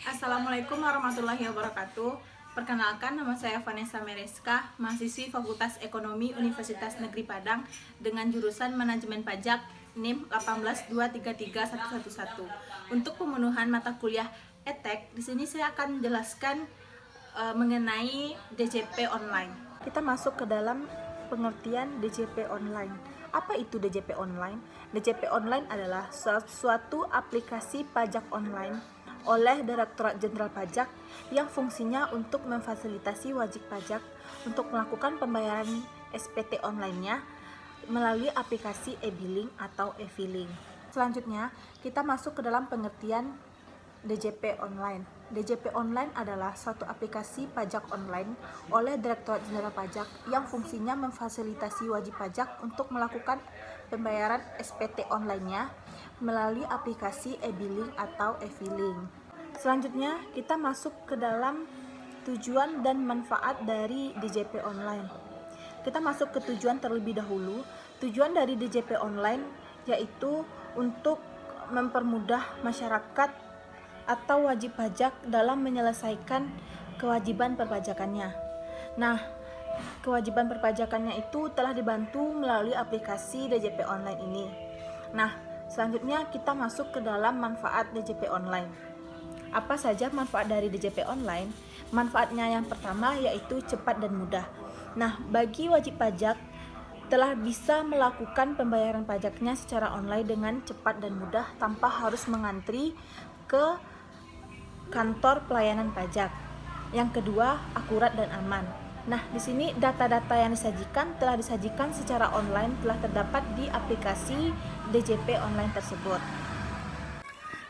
Assalamualaikum warahmatullahi wabarakatuh. Perkenalkan, nama saya Vanessa Mereska, mahasiswi Fakultas Ekonomi Universitas Negeri Padang dengan jurusan Manajemen Pajak NIM 1823311. Untuk pemenuhan mata kuliah ETEK, di sini saya akan menjelaskan mengenai DJP online. Kita masuk ke dalam pengertian DJP online. Apa itu DJP online? DJP online adalah suatu aplikasi pajak online oleh Direktorat Jenderal Pajak yang fungsinya untuk memfasilitasi wajib pajak untuk melakukan pembayaran SPT online-nya melalui aplikasi e-billing atau e-filing. Selanjutnya, kita masuk ke dalam pengertian DJP online. DJP online adalah suatu aplikasi pajak online oleh Direktorat Jenderal Pajak yang fungsinya memfasilitasi wajib pajak untuk melakukan pembayaran SPT online-nya melalui aplikasi e-billing atau e-filing. Selanjutnya, kita masuk ke dalam tujuan dan manfaat dari DJP online. Kita masuk ke tujuan terlebih dahulu. Tujuan dari DJP online yaitu untuk mempermudah masyarakat atau wajib pajak dalam menyelesaikan kewajiban perpajakannya. Nah, kewajiban perpajakannya itu telah dibantu melalui aplikasi DJP online ini. Nah, selanjutnya kita masuk ke dalam manfaat DJP online. Apa saja manfaat dari DJP online? Manfaatnya yang pertama yaitu cepat dan mudah. Nah, bagi wajib pajak telah bisa melakukan pembayaran pajaknya secara online dengan cepat dan mudah tanpa harus mengantri ke kantor pelayanan pajak. Yang kedua, akurat dan aman. Nah, di sini data-data yang telah disajikan secara online telah terdapat di aplikasi DJP online tersebut.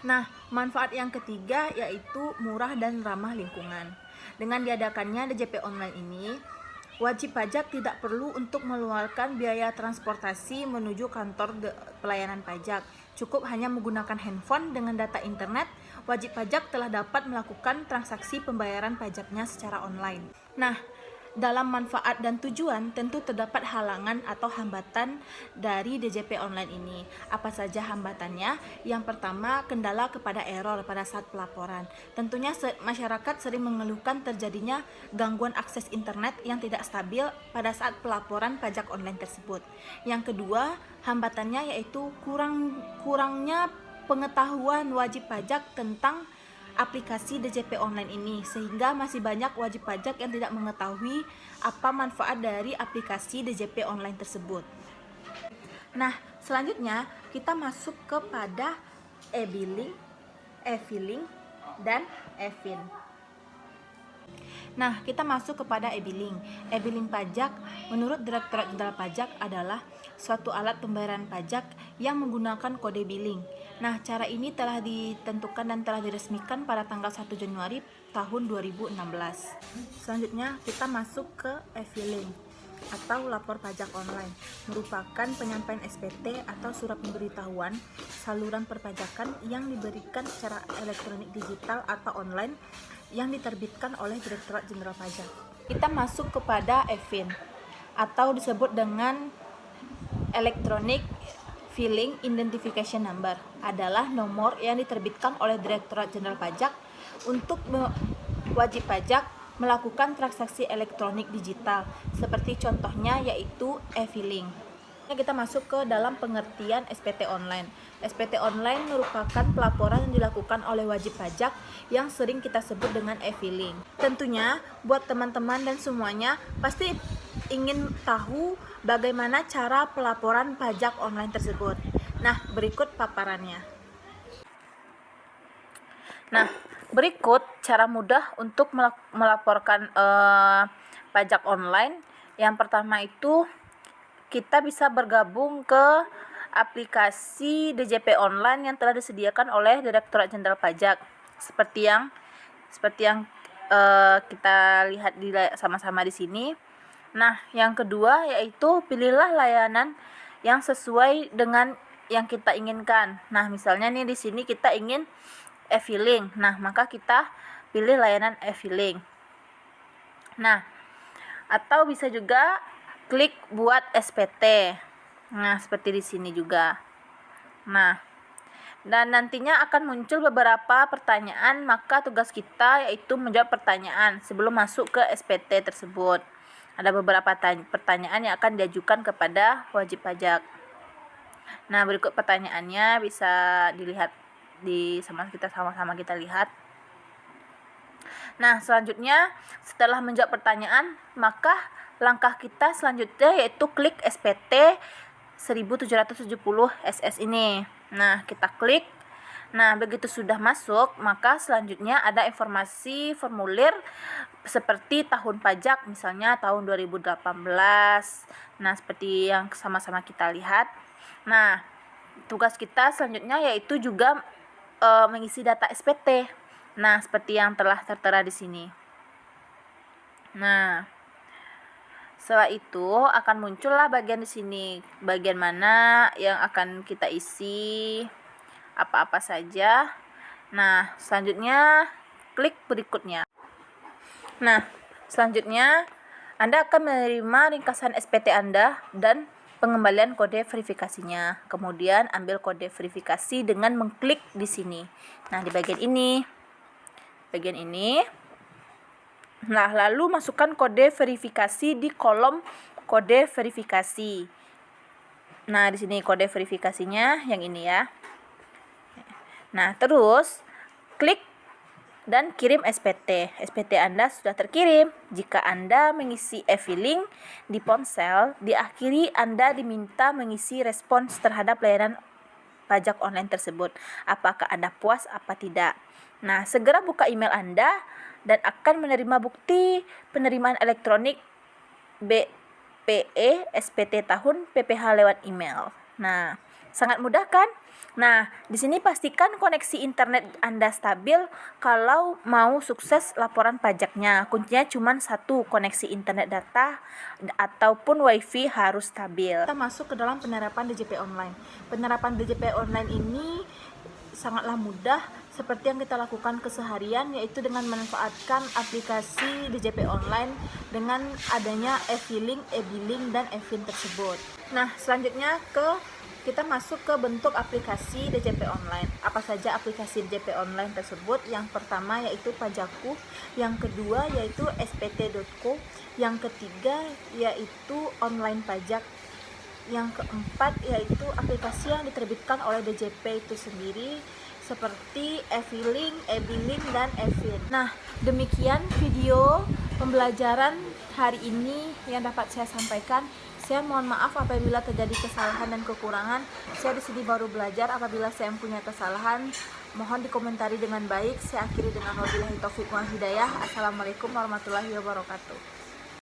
Nah, manfaat yang ketiga yaitu murah dan ramah lingkungan. Dengan diadakannya DJP online ini, wajib pajak tidak perlu untuk mengeluarkan biaya transportasi menuju kantor pelayanan pajak. Cukup hanya menggunakan handphone dengan data internet, wajib pajak telah dapat melakukan transaksi pembayaran pajaknya secara online. Nah, dalam manfaat dan tujuan tentu terdapat halangan atau hambatan dari DJP online ini. Apa saja hambatannya? Yang pertama, kendala kepada error pada saat pelaporan. Tentunya masyarakat sering mengeluhkan terjadinya gangguan akses internet yang tidak stabil pada saat pelaporan pajak online tersebut. Yang kedua, hambatannya yaitu kurangnya pengetahuan wajib pajak tentang aplikasi DJP online ini, sehingga masih banyak wajib pajak yang tidak mengetahui apa manfaat dari aplikasi DJP online tersebut. Nah, selanjutnya kita masuk kepada e-billing, e-filing, dan e-fin. Nah, kita masuk kepada e-billing. E-billing pajak menurut Direktorat Jenderal Pajak adalah suatu alat pembayaran pajak yang menggunakan kode billing. Nah, cara ini telah ditentukan dan telah diresmikan pada tanggal 1 Januari tahun 2016. Selanjutnya, kita masuk ke e-filing atau lapor pajak online, merupakan penyampaian SPT atau surat pemberitahuan saluran perpajakan yang diberikan secara elektronik digital atau online yang diterbitkan oleh Direktorat Jenderal Pajak. Kita masuk kepada e-fin atau disebut dengan Electronic Filing Identification Number, adalah nomor yang diterbitkan oleh Direktorat Jenderal Pajak untuk wajib pajak melakukan transaksi elektronik digital, seperti contohnya yaitu e-filing. Kita masuk ke dalam pengertian SPT online. SPT online merupakan pelaporan yang dilakukan oleh wajib pajak yang sering kita sebut dengan e-filing. Tentunya buat teman-teman dan semuanya pasti ingin tahu bagaimana cara pelaporan pajak online tersebut. Nah, berikut paparannya. Nah, berikut cara mudah untuk melaporkan pajak online. Yang pertama itu kita bisa bergabung ke aplikasi DJP online yang telah disediakan oleh Direktorat Jenderal Pajak, seperti yang kita lihat sama-sama di sini. Nah, yang kedua yaitu pilihlah layanan yang sesuai dengan yang kita inginkan. Nah, misalnya nih di sini kita ingin e-filing. Nah, maka kita pilih layanan e-filing. Nah, atau bisa juga klik buat SPT. Nah, seperti di sini juga. Nah, Dan nantinya akan muncul beberapa pertanyaan, maka tugas kita yaitu menjawab pertanyaan sebelum masuk ke SPT tersebut. Ada beberapa pertanyaan yang akan diajukan kepada wajib pajak. Nah, berikut pertanyaannya, bisa dilihat sama-sama kita lihat. Nah, selanjutnya setelah menjawab pertanyaan, maka langkah kita selanjutnya yaitu klik SPT 1770 SS ini. Nah, kita klik. Nah, begitu sudah masuk, maka selanjutnya ada informasi formulir seperti tahun pajak, misalnya tahun 2018. Nah, seperti yang sama-sama kita lihat. Nah, tugas kita selanjutnya yaitu juga mengisi data SPT. Nah, seperti yang telah tertera di sini. Nah, setelah itu akan muncullah bagian di sini, bagian mana yang akan kita isi, apa-apa saja. Nah, selanjutnya klik berikutnya. Nah, selanjutnya Anda akan menerima ringkasan SPT Anda dan pengembalian kode verifikasinya. Kemudian ambil kode verifikasi dengan mengklik di sini. Nah, di bagian ini. Nah, lalu masukkan kode verifikasi di kolom kode verifikasi. Nah, di sini kode verifikasinya yang ini ya. Nah, terus klik dan kirim SPT. SPT Anda sudah terkirim. Jika Anda mengisi e-filing di ponsel, diakhiri Anda diminta mengisi respons terhadap layanan pajak online tersebut. Apakah Anda puas apa tidak? Nah, segera buka email Anda dan akan menerima bukti penerimaan elektronik BPE SPT tahun PPH lewat email. Nah, sangat mudah kan? Nah, di sini pastikan koneksi internet Anda stabil kalau mau sukses laporan pajaknya. Kuncinya cuma satu, koneksi internet data ataupun WiFi harus stabil. Kita masuk ke dalam penerapan DJP online. Penerapan DJP online ini sangatlah mudah seperti yang kita lakukan keseharian, yaitu dengan memanfaatkan aplikasi DJP online dengan adanya e-filing, e-billing, dan e-fin tersebut. Nah, selanjutnya kita masuk ke bentuk aplikasi DJP online. Apa saja aplikasi DJP online tersebut? Yang pertama yaitu Pajakku, yang kedua yaitu spt.co, yang ketiga yaitu online pajak, yang keempat yaitu aplikasi yang diterbitkan oleh DJP itu sendiri seperti e-filing, e-billing, dan e-fin. Nah, demikian video pembelajaran hari ini yang dapat saya sampaikan. Saya mohon maaf apabila terjadi kesalahan dan kekurangan. Saya di sini baru belajar. Apabila saya mempunyai kesalahan, mohon dikomentari dengan baik. Saya akhiri dengan wabillahi taufiq wal hidayah. Assalamualaikum warahmatullahi wabarakatuh.